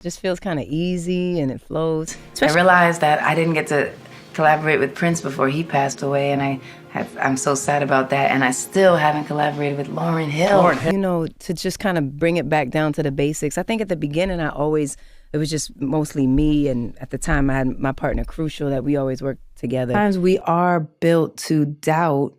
just feels kind of easy and it flows. I realized that I didn't get to collaborate with Prince before he passed away, and I'm so sad about that. And I still haven't collaborated with Lauryn Hill. You know, to just kind of bring it back down to the basics. I think at the beginning it was just mostly me, and at the time I had my partner Crucial that we always worked together. Sometimes we are built to doubt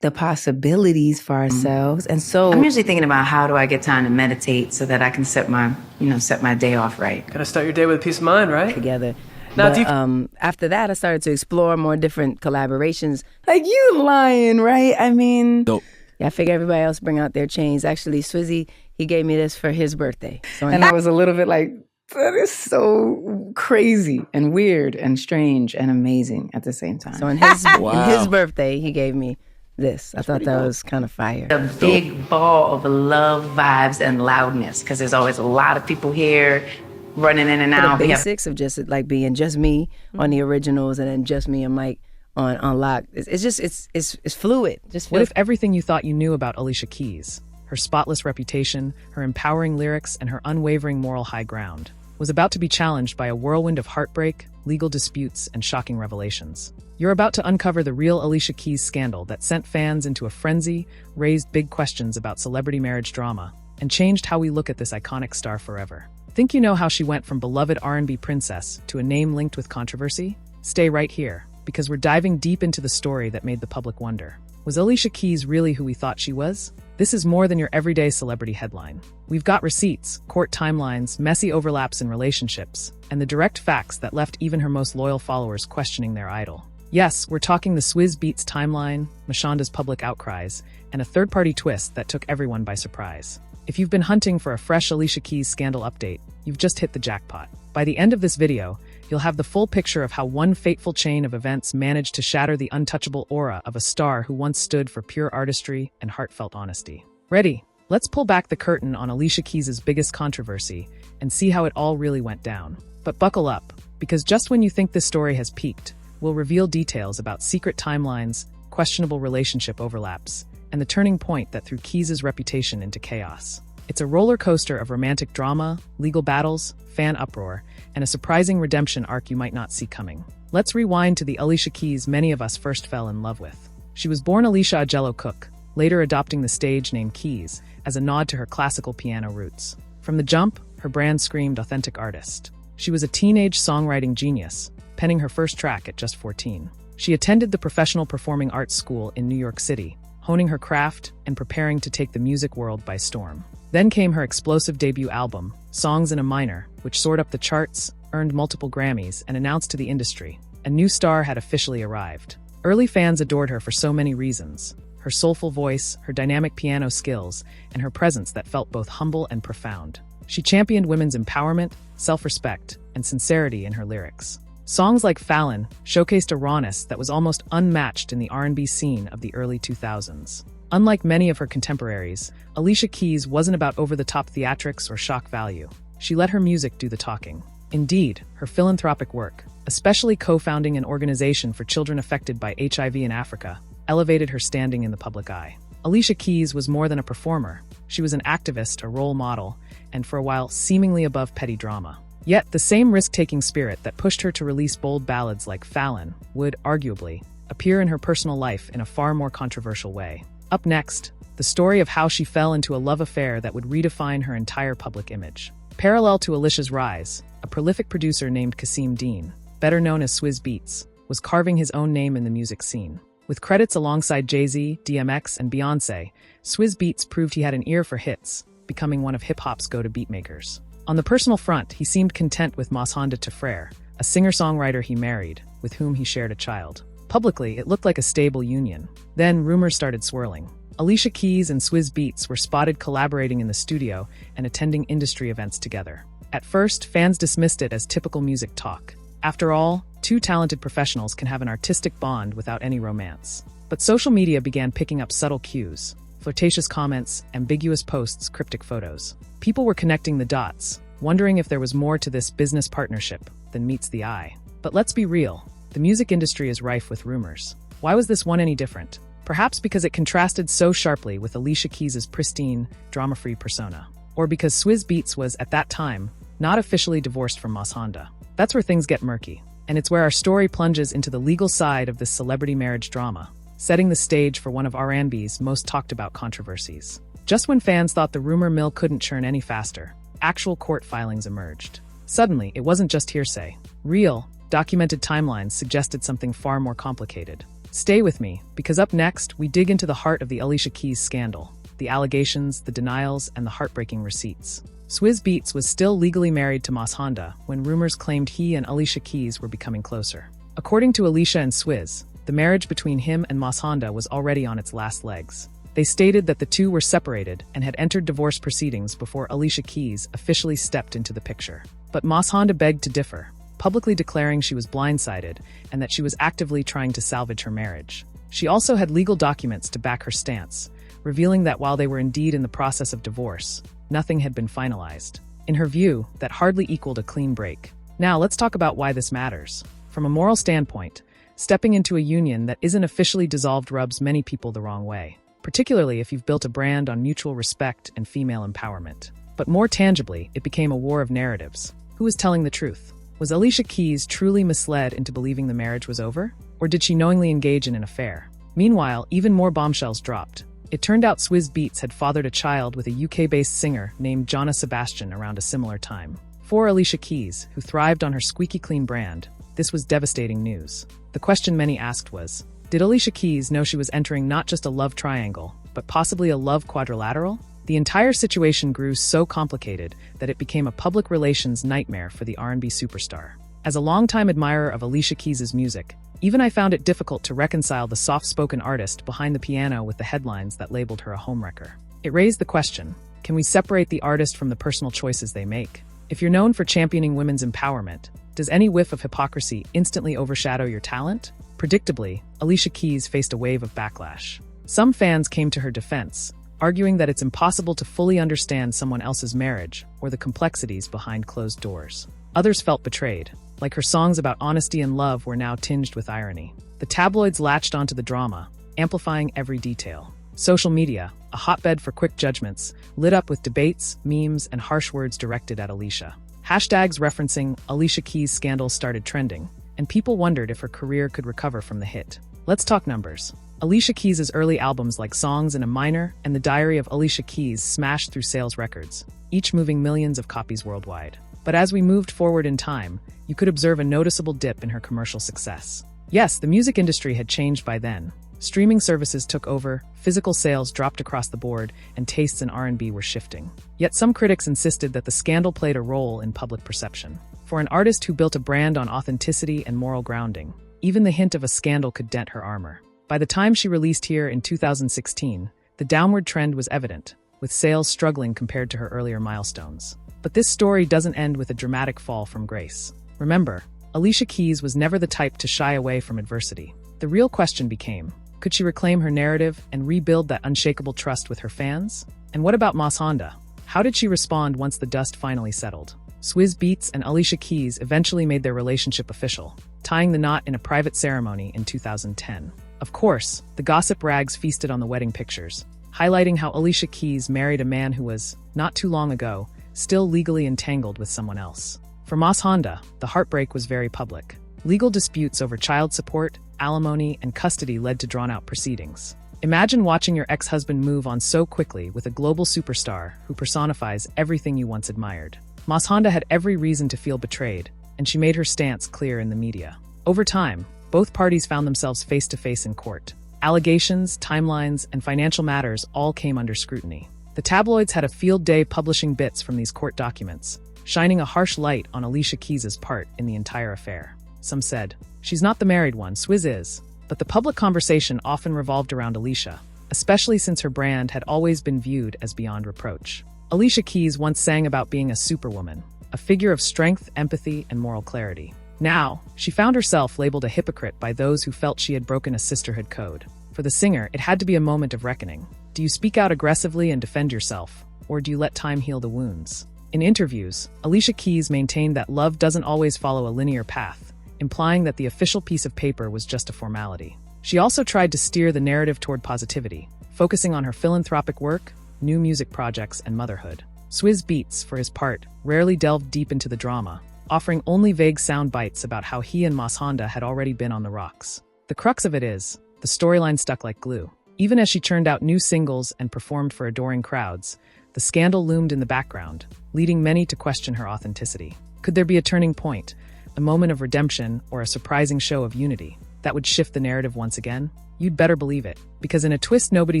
the possibilities for ourselves. And so I'm usually thinking about how do I get time to meditate so that I can set my day off right. Gotta start your day with peace of mind, right? Together. Now, after that, I started to explore more different collaborations. Like you lying, right? I mean, dope. Yeah, I figure everybody else bring out their chains. Actually, Swizzy, he gave me this for his birthday. And I was a little bit like, that is so crazy and weird and strange and amazing at the same time. So in his birthday, he gave me this. I thought that was kind of fire. A big ball of love, vibes, and loudness, because there's always a lot of people here running in and out. The basics of just like being just me on the originals and then just me and Mike on Lock. It's fluid. What if everything you thought you knew about Alicia Keys, her spotless reputation, her empowering lyrics, and her unwavering moral high ground, was about to be challenged by a whirlwind of heartbreak, legal disputes, and shocking revelations? You're about to uncover the real Alicia Keys scandal that sent fans into a frenzy, raised big questions about celebrity marriage drama, and changed how we look at this iconic star forever. Think you know how she went from beloved R&B princess to a name linked with controversy? Stay right here, because we're diving deep into the story that made the public wonder. Was Alicia Keys really who we thought she was? This is more than your everyday celebrity headline. We've got receipts, court timelines, messy overlaps in relationships, and the direct facts that left even her most loyal followers questioning their idol. Yes, we're talking the Swizz Beatz timeline, Mashonda's public outcries, and a third-party twist that took everyone by surprise. If you've been hunting for a fresh Alicia Keys scandal update, you've just hit the jackpot. By the end of this video, you'll have the full picture of how one fateful chain of events managed to shatter the untouchable aura of a star who once stood for pure artistry and heartfelt honesty. Ready? Let's pull back the curtain on Alicia Keys' biggest controversy and see how it all really went down. But buckle up, because just when you think this story has peaked, we'll reveal details about secret timelines, questionable relationship overlaps, and the turning point that threw Keys' reputation into chaos. It's a roller coaster of romantic drama, legal battles, fan uproar, and a surprising redemption arc you might not see coming. Let's rewind to the Alicia Keys many of us first fell in love with. She was born Alicia Agello Cook, later adopting the stage name Keys as a nod to her classical piano roots. From the jump, her brand screamed authentic artist. She was a teenage songwriting genius, penning her first track at just 14. She attended the Professional Performing Arts School in New York City, honing her craft and preparing to take the music world by storm. Then came her explosive debut album, Songs in a Minor, which soared up the charts, earned multiple Grammys, and announced to the industry a new star had officially arrived. Early fans adored her for so many reasons: her soulful voice, her dynamic piano skills, and her presence that felt both humble and profound. She championed women's empowerment, self-respect, and sincerity in her lyrics. Songs like Fallon showcased a rawness that was almost unmatched in the R&B scene of the early 2000s. Unlike many of her contemporaries, Alicia Keys wasn't about over-the-top theatrics or shock value. She let her music do the talking. Indeed, her philanthropic work, especially co-founding an organization for children affected by HIV in Africa, elevated her standing in the public eye. Alicia Keys was more than a performer. She was an activist, a role model, and for a while, seemingly above petty drama. Yet, the same risk-taking spirit that pushed her to release bold ballads like Fallon would, arguably, appear in her personal life in a far more controversial way. Up next, the story of how she fell into a love affair that would redefine her entire public image. Parallel to Alicia's rise, a prolific producer named Kasim Dean, better known as Swizz Beatz, was carving his own name in the music scene. With credits alongside Jay-Z, DMX, and Beyoncé, Swizz Beatz proved he had an ear for hits, becoming one of hip-hop's go-to beatmakers. On the personal front, he seemed content with Mashonda Tafrere, a singer-songwriter he married, with whom he shared a child. Publicly, it looked like a stable union. Then, rumors started swirling. Alicia Keys and Swizz Beatz were spotted collaborating in the studio and attending industry events together. At first, fans dismissed it as typical music talk. After all, two talented professionals can have an artistic bond without any romance. But social media began picking up subtle cues: flirtatious comments, ambiguous posts, cryptic photos. People were connecting the dots, wondering if there was more to this business partnership than meets the eye. But let's be real, the music industry is rife with rumors. Why was this one any different? Perhaps because it contrasted so sharply with Alicia Keys' pristine, drama-free persona. Or because Swizz Beatz was, at that time, not officially divorced from Mashonda. That's where things get murky, and it's where our story plunges into the legal side of this celebrity marriage drama, setting the stage for one of R&B's most talked about controversies. Just when fans thought the rumor mill couldn't churn any faster, actual court filings emerged. Suddenly, it wasn't just hearsay. Real, documented timelines suggested something far more complicated. Stay with me, because up next, we dig into the heart of the Alicia Keys scandal, the allegations, the denials, and the heartbreaking receipts. Swizz Beatz was still legally married to Mashonda when rumors claimed he and Alicia Keys were becoming closer. According to Alicia and Swizz, the marriage between him and Mashonda was already on its last legs. They stated that the two were separated and had entered divorce proceedings before Alicia Keys officially stepped into the picture. But Mashonda begged to differ, publicly declaring she was blindsided and that she was actively trying to salvage her marriage. She also had legal documents to back her stance, revealing that while they were indeed in the process of divorce, nothing had been finalized. In her view, that hardly equaled a clean break. Now let's talk about why this matters. From a moral standpoint, stepping into a union that isn't officially dissolved rubs many people the wrong way, particularly if you've built a brand on mutual respect and female empowerment. But more tangibly, it became a war of narratives. Who was telling the truth? Was Alicia Keys truly misled into believing the marriage was over? Or did she knowingly engage in an affair? Meanwhile, even more bombshells dropped. It turned out Swizz Beatz had fathered a child with a UK-based singer named Jonna Sebastian around a similar time. For Alicia Keys, who thrived on her squeaky clean brand, this was devastating news. The question many asked was, did Alicia Keys know she was entering not just a love triangle, but possibly a love quadrilateral? The entire situation grew so complicated that it became a public relations nightmare for the R&B superstar. As a longtime admirer of Alicia Keys' music, even I found it difficult to reconcile the soft-spoken artist behind the piano with the headlines that labeled her a homewrecker. It raised the question, can we separate the artist from the personal choices they make? If you're known for championing women's empowerment, does any whiff of hypocrisy instantly overshadow your talent? Predictably, Alicia Keys faced a wave of backlash. Some fans came to her defense, arguing that it's impossible to fully understand someone else's marriage or the complexities behind closed doors. Others felt betrayed, like her songs about honesty and love were now tinged with irony. The tabloids latched onto the drama, amplifying every detail. Social media, a hotbed for quick judgments, lit up with debates, memes, and harsh words directed at Alicia. Hashtags referencing Alicia Keys' scandals started trending, and people wondered if her career could recover from the hit. Let's talk numbers. Alicia Keys' early albums like Songs in a Minor and The Diary of Alicia Keys smashed through sales records, each moving millions of copies worldwide. But as we moved forward in time, you could observe a noticeable dip in her commercial success. Yes, the music industry had changed by then. Streaming services took over, physical sales dropped across the board, and tastes in R&B were shifting. Yet some critics insisted that the scandal played a role in public perception. For an artist who built a brand on authenticity and moral grounding, even the hint of a scandal could dent her armor. By the time she released Here in 2016, the downward trend was evident, with sales struggling compared to her earlier milestones. But this story doesn't end with a dramatic fall from grace. Remember, Alicia Keys was never the type to shy away from adversity. The real question became, could she reclaim her narrative and rebuild that unshakable trust with her fans? And what about Mashonda? How did she respond once the dust finally settled? Swizz Beatz and Alicia Keys eventually made their relationship official, tying the knot in a private ceremony in 2010. Of course, the gossip rags feasted on the wedding pictures, highlighting how Alicia Keys married a man who was, not too long ago, still legally entangled with someone else. For Mashonda, the heartbreak was very public. Legal disputes over child support, alimony, and custody led to drawn-out proceedings. Imagine watching your ex-husband move on so quickly with a global superstar who personifies everything you once admired. Mashonda had every reason to feel betrayed, and she made her stance clear in the media. Over time, both parties found themselves face-to-face in court. Allegations, timelines, and financial matters all came under scrutiny. The tabloids had a field day publishing bits from these court documents, shining a harsh light on Alicia Keys' part in the entire affair. Some said, she's not the married one, Swizz is. But the public conversation often revolved around Alicia, especially since her brand had always been viewed as beyond reproach. Alicia Keys once sang about being a superwoman, a figure of strength, empathy, and moral clarity. Now, she found herself labeled a hypocrite by those who felt she had broken a sisterhood code. For the singer, it had to be a moment of reckoning. Do you speak out aggressively and defend yourself, or do you let time heal the wounds? In interviews, Alicia Keys maintained that love doesn't always follow a linear path, implying that the official piece of paper was just a formality. She also tried to steer the narrative toward positivity, focusing on her philanthropic work, new music projects, and motherhood. Swizz Beatz, for his part, rarely delved deep into the drama, offering only vague sound bites about how he and Mashonda had already been on the rocks. The crux of it is, the storyline stuck like glue. Even as she churned out new singles and performed for adoring crowds, the scandal loomed in the background, leading many to question her authenticity. Could there be a turning point, a moment of redemption, or a surprising show of unity that would shift the narrative once again? You'd better believe it, because in a twist nobody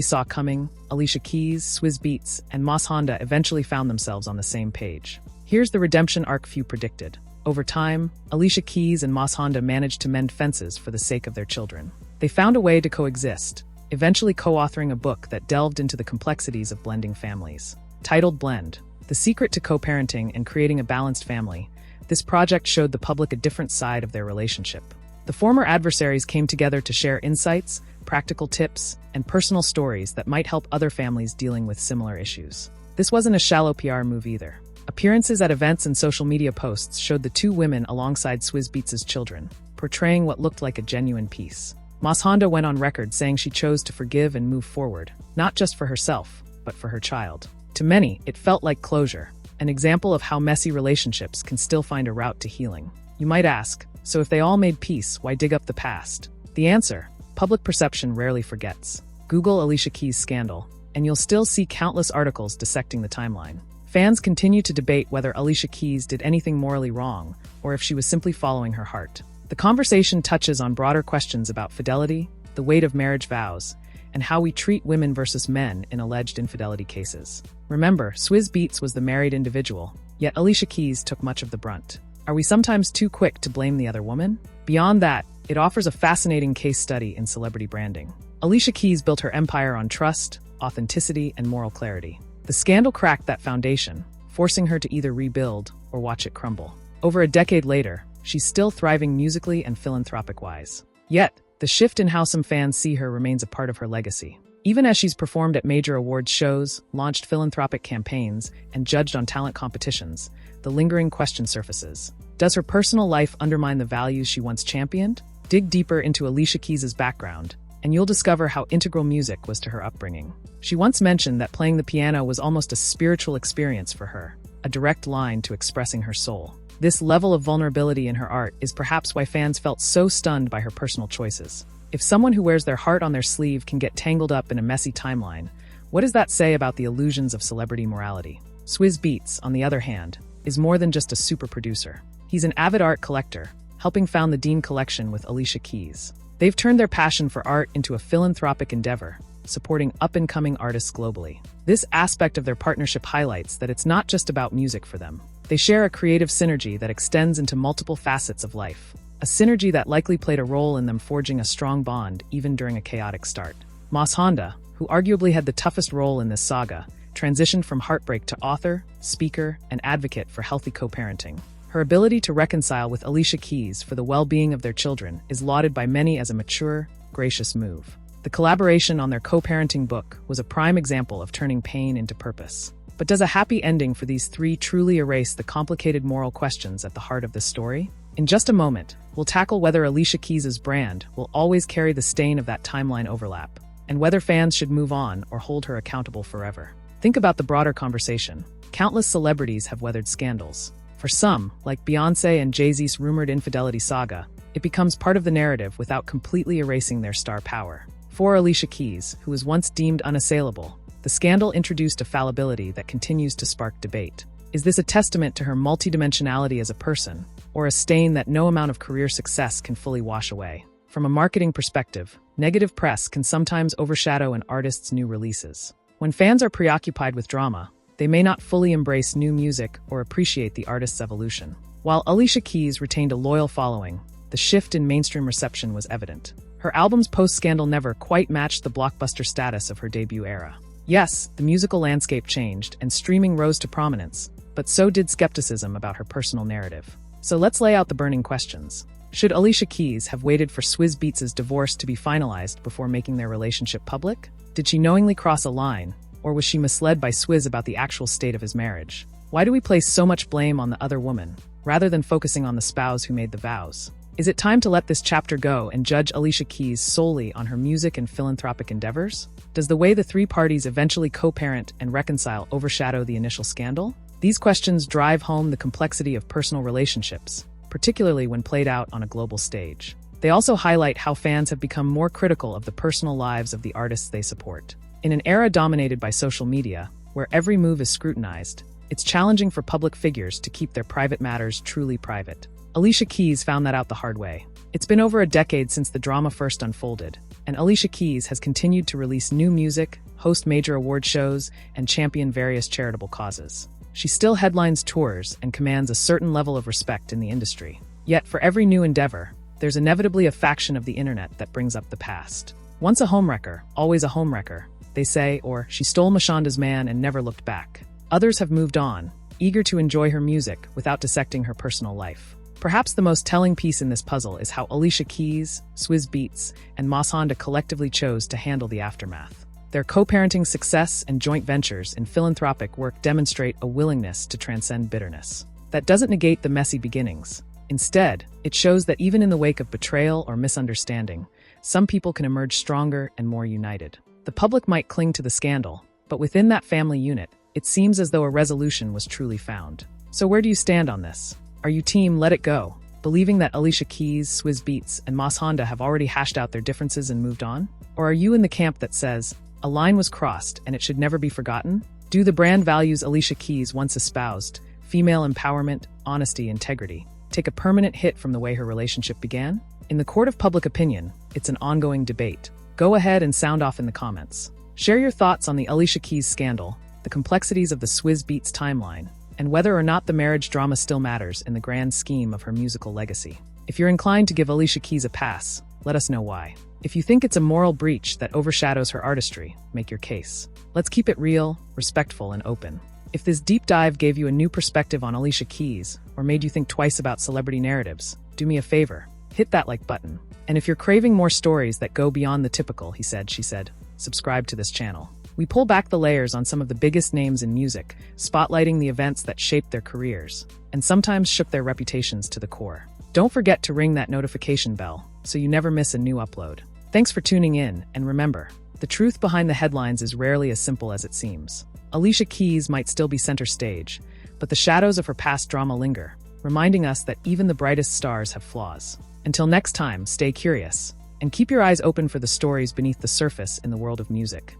saw coming, Alicia Keys, Swizz Beatz, and Mashonda eventually found themselves on the same page. Here's the redemption arc few predicted. Over time, Alicia Keys and Mashonda managed to mend fences for the sake of their children. They found a way to coexist, eventually co-authoring a book that delved into the complexities of blending families. Titled Blend, The Secret to Co-Parenting and Creating a Balanced Family, this project showed the public a different side of their relationship. The former adversaries came together to share insights, practical tips, and personal stories that might help other families dealing with similar issues. This wasn't a shallow PR move either. Appearances at events and social media posts showed the two women alongside Swizz Beatz's children, portraying what looked like a genuine peace. Mashonda went on record saying she chose to forgive and move forward, not just for herself, but for her child. To many, it felt like closure, an example of how messy relationships can still find a route to healing. You might ask, so if they all made peace, why dig up the past? The answer: public perception rarely forgets. Google Alicia Keys scandal, and you'll still see countless articles dissecting the timeline. Fans continue to debate whether Alicia Keys did anything morally wrong, or if she was simply following her heart. The conversation touches on broader questions about fidelity, the weight of marriage vows, and how we treat women versus men in alleged infidelity cases. Remember, Swizz Beatz was the married individual, yet Alicia Keys took much of the brunt. Are we sometimes too quick to blame the other woman? Beyond that, it offers a fascinating case study in celebrity branding. Alicia Keys built her empire on trust, authenticity, and moral clarity. The scandal cracked that foundation, forcing her to either rebuild or watch it crumble. Over a decade later, she's still thriving musically and philanthropic-wise. Yet, the shift in how some fans see her remains a part of her legacy. Even as she's performed at major awards shows, launched philanthropic campaigns, and judged on talent competitions, the lingering question surfaces. Does her personal life undermine the values she once championed? Dig deeper into Alicia Keys' background, and you'll discover how integral music was to her upbringing. She once mentioned that playing the piano was almost a spiritual experience for her, a direct line to expressing her soul. This level of vulnerability in her art is perhaps why fans felt so stunned by her personal choices. If someone who wears their heart on their sleeve can get tangled up in a messy timeline, what does that say about the illusions of celebrity morality? Swizz Beatz, on the other hand, is more than just a super producer. He's an avid art collector, helping found the Dean Collection with Alicia Keys. They've turned their passion for art into a philanthropic endeavor, supporting up-and-coming artists globally. This aspect of their partnership highlights that it's not just about music for them. They share a creative synergy that extends into multiple facets of life. A synergy that likely played a role in them forging a strong bond even during a chaotic start. Mashonda, who arguably had the toughest role in this saga, transitioned from heartbreak to author, speaker, and advocate for healthy co-parenting. Her ability to reconcile with Alicia Keys for the well-being of their children is lauded by many as a mature, gracious move. The collaboration on their co-parenting book was a prime example of turning pain into purpose. But does a happy ending for these three truly erase the complicated moral questions at the heart of this story? In just a moment, we'll tackle whether Alicia Keys' brand will always carry the stain of that timeline overlap, and whether fans should move on or hold her accountable forever. Think about the broader conversation. Countless celebrities have weathered scandals. For some, like Beyoncé and Jay-Z's rumored infidelity saga, it becomes part of the narrative without completely erasing their star power. For Alicia Keys, who was once deemed unassailable, the scandal introduced a fallibility that continues to spark debate. Is this a testament to her multidimensionality as a person, or a stain that no amount of career success can fully wash away? From a marketing perspective, negative press can sometimes overshadow an artist's new releases. When fans are preoccupied with drama, they may not fully embrace new music or appreciate the artist's evolution. While Alicia Keys retained a loyal following, the shift in mainstream reception was evident. Her albums post-scandal never quite matched the blockbuster status of her debut era. Yes, the musical landscape changed and streaming rose to prominence, but so did skepticism about her personal narrative. So let's lay out the burning questions. Should Alicia Keys have waited for Swizz Beatz' divorce to be finalized before making their relationship public? Did she knowingly cross a line, or was she misled by Swizz about the actual state of his marriage? Why do we place so much blame on the other woman, rather than focusing on the spouse who made the vows? Is it time to let this chapter go and judge Alicia Keys solely on her music and philanthropic endeavors? Does the way the three parties eventually co-parent and reconcile overshadow the initial scandal? These questions drive home the complexity of personal relationships, particularly when played out on a global stage. They also highlight how fans have become more critical of the personal lives of the artists they support. In an era dominated by social media, where every move is scrutinized, it's challenging for public figures to keep their private matters truly private. Alicia Keys found that out the hard way. It's been over a decade since the drama first unfolded, and Alicia Keys has continued to release new music, host major award shows, and champion various charitable causes. She still headlines tours and commands a certain level of respect in the industry. Yet for every new endeavor, there's inevitably a faction of the internet that brings up the past. Once a homewrecker, always a homewrecker, they say, or she stole Mashonda's man and never looked back. Others have moved on, eager to enjoy her music without dissecting her personal life. Perhaps the most telling piece in this puzzle is how Alicia Keys, Swizz Beatz, and Mashonda collectively chose to handle the aftermath. Their co-parenting success and joint ventures in philanthropic work demonstrate a willingness to transcend bitterness. That doesn't negate the messy beginnings. Instead, it shows that even in the wake of betrayal or misunderstanding, some people can emerge stronger and more united. The public might cling to the scandal, but within that family unit, it seems as though a resolution was truly found. So where do you stand on this? Are you team let it go, believing that Alicia Keys, Swizz Beatz, and Mashonda have already hashed out their differences and moved on? Or are you in the camp that says, a line was crossed and it should never be forgotten? Do the brand values Alicia Keys once espoused, female empowerment, honesty, integrity, take a permanent hit from the way her relationship began? In the court of public opinion, it's an ongoing debate. Go ahead and sound off in the comments. Share your thoughts on the Alicia Keys scandal, the complexities of the Swizz Beatz timeline, and whether or not the marriage drama still matters in the grand scheme of her musical legacy. If you're inclined to give Alicia Keys a pass, let us know why. If you think it's a moral breach that overshadows her artistry, make your case. Let's keep it real, respectful, and open. If this deep dive gave you a new perspective on Alicia Keys, or made you think twice about celebrity narratives, do me a favor, hit that like button. And if you're craving more stories that go beyond the typical he said, she said, subscribe to this channel. We pull back the layers on some of the biggest names in music, spotlighting the events that shaped their careers, and sometimes shook their reputations to the core. Don't forget to ring that notification bell so you never miss a new upload. Thanks for tuning in, and remember, the truth behind the headlines is rarely as simple as it seems. Alicia Keys might still be center stage, but the shadows of her past drama linger, reminding us that even the brightest stars have flaws. Until next time, stay curious, and keep your eyes open for the stories beneath the surface in the world of music.